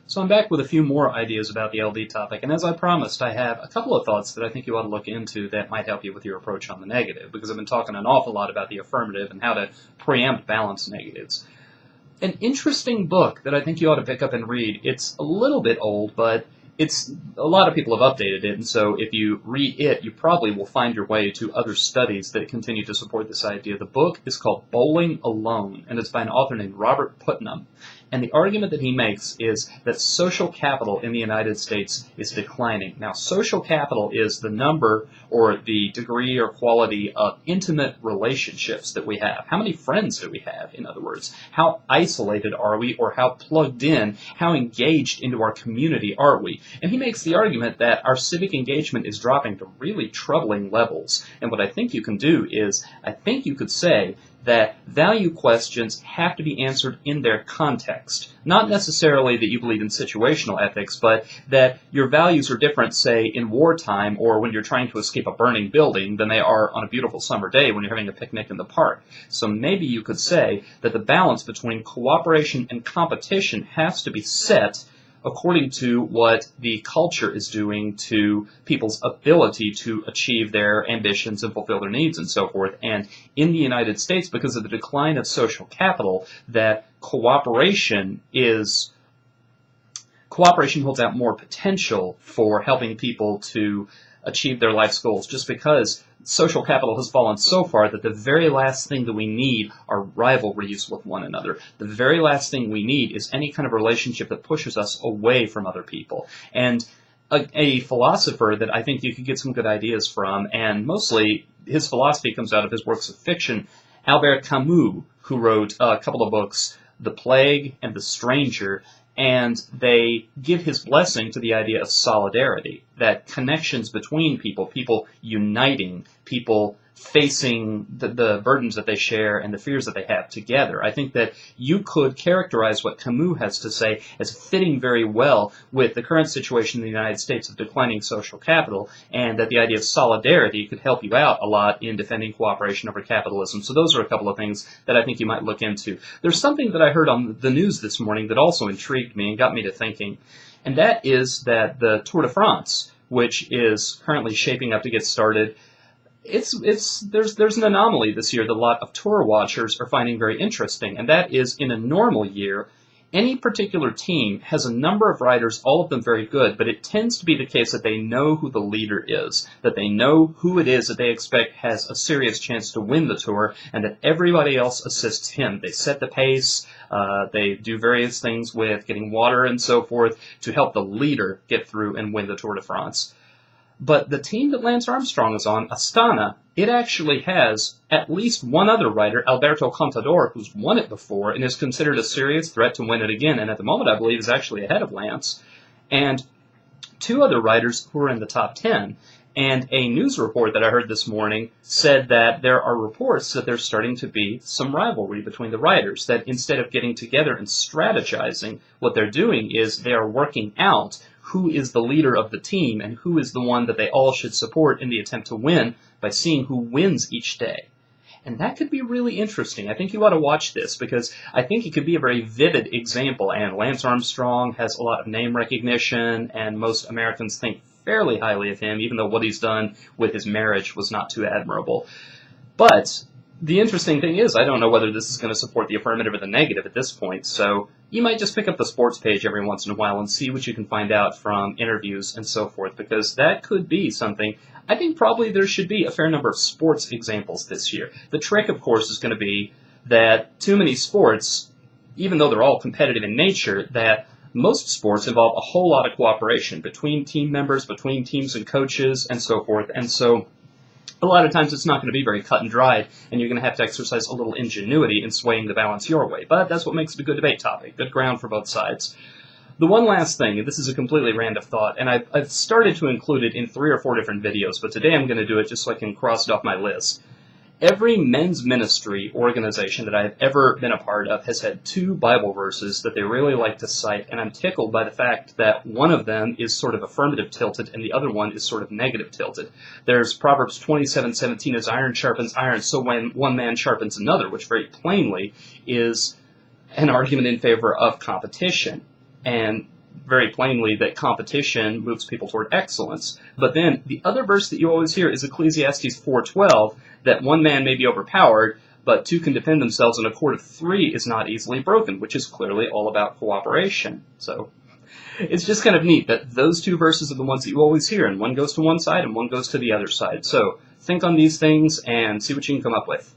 So I'm back with a few more ideas about the LD topic, and as I promised, I have a couple of thoughts that I think you ought to look into that might help you with your approach on the negative, because I've been talking an awful lot about the affirmative and how to preempt balance negatives. An interesting book that I think you ought to pick up and read, it's a little bit old, but a lot of people have updated it, and so if you read it, you probably will find your way to other studies that continue to support this idea. The book is called Bowling Alone, and it's by an author named Robert Putnam. And the argument that he makes is that social capital in the United States is declining. Now, social capital is the number or the degree or quality of intimate relationships that we have. How many friends do we have, in other words? How isolated are we, or how plugged in, how engaged into our community are we? And he makes the argument that our civic engagement is dropping to really troubling levels. And what I think you can do is, I think you could say that value questions have to be answered in their context. Not necessarily that you believe in situational ethics, but that your values are different, say, in wartime or when you're trying to escape a burning building than they are on a beautiful summer day when you're having a picnic in the park. So maybe you could say that the balance between cooperation and competition has to be set according to what the culture is doing to people's ability to achieve their ambitions and fulfill their needs and so forth. And in the United States, because of the decline of social capital, that cooperation holds out more potential for helping people to achieve their life's goals, just because social capital has fallen so far that the very last thing that we need are rivalries with one another. The very last thing we need is any kind of relationship that pushes us away from other people. And a philosopher that I think you could get some good ideas from, and mostly his philosophy comes out of his works of fiction, Albert Camus, who wrote a couple of books, The Plague and The Stranger, and they give his blessing to the idea of solidarity, that connections between people uniting, people facing the burdens that they share and the fears that they have together. I think that you could characterize what Camus has to say as fitting very well with the current situation in the United States of declining social capital, and that the idea of solidarity could help you out a lot in defending cooperation over capitalism. So those are a couple of things that I think you might look into. There's something that I heard on the news this morning that also intrigued me and got me to thinking, and that is that the Tour de France, which is currently shaping up to get started, there's an anomaly this year that a lot of tour watchers are finding very interesting, and that is, in a normal year, any particular team has a number of riders, all of them very good, but it tends to be the case that they know who the leader is, that they know who it is that they expect has a serious chance to win the tour, and that everybody else assists him. They set the pace, they do various things with getting water and so forth to help the leader get through and win the Tour de France. But the team that Lance Armstrong is on, Astana, it actually has at least one other rider, Alberto Contador, who's won it before and is considered a serious threat to win it again, and at the moment I believe is actually ahead of Lance, and two other riders who are in the top 10. And a news report that I heard this morning said that there are reports that there's starting to be some rivalry between the riders, that instead of getting together and strategizing, what they're doing is they are working out who is the leader of the team and who is the one that they all should support in the attempt to win by seeing who wins each day. And that could be really interesting. I think you ought to watch this because I think it could be a very vivid example. And Lance Armstrong has a lot of name recognition, and most Americans think fairly highly of him, even though what he's done with his marriage was not too admirable. But the interesting thing is, I don't know whether this is going to support the affirmative or the negative at this point, so you might just pick up the sports page every once in a while and see what you can find out from interviews and so forth, because that could be something. I think probably there should be a fair number of sports examples this year. The trick, of course, is going to be that too many sports, even though they're all competitive in nature, that most sports involve a whole lot of cooperation between team members, between teams and coaches, and so forth, and so a lot of times it's not going to be very cut and dried, and you're going to have to exercise a little ingenuity in swaying the balance your way. But that's what makes it a good debate topic, good ground for both sides. The one last thing, and this is a completely random thought, and I've started to include it in 3 or 4 different videos, but today I'm going to do it just so I can cross it off my list. Every men's ministry organization that I've ever been a part of has had 2 Bible verses that they really like to cite, and I'm tickled by the fact that one of them is sort of affirmative tilted and the other one is sort of negative tilted. There's Proverbs 27:17, as iron sharpens iron, so when one man sharpens another, which very plainly is an argument in favor of competition. And very plainly that competition moves people toward excellence. But then the other verse that you always hear is Ecclesiastes 4:12, that one man may be overpowered, but two can defend themselves, and a cord of three is not easily broken, which is clearly all about cooperation. So it's just kind of neat that those two verses are the ones that you always hear, and one goes to one side and one goes to the other side. So think on these things and see what you can come up with.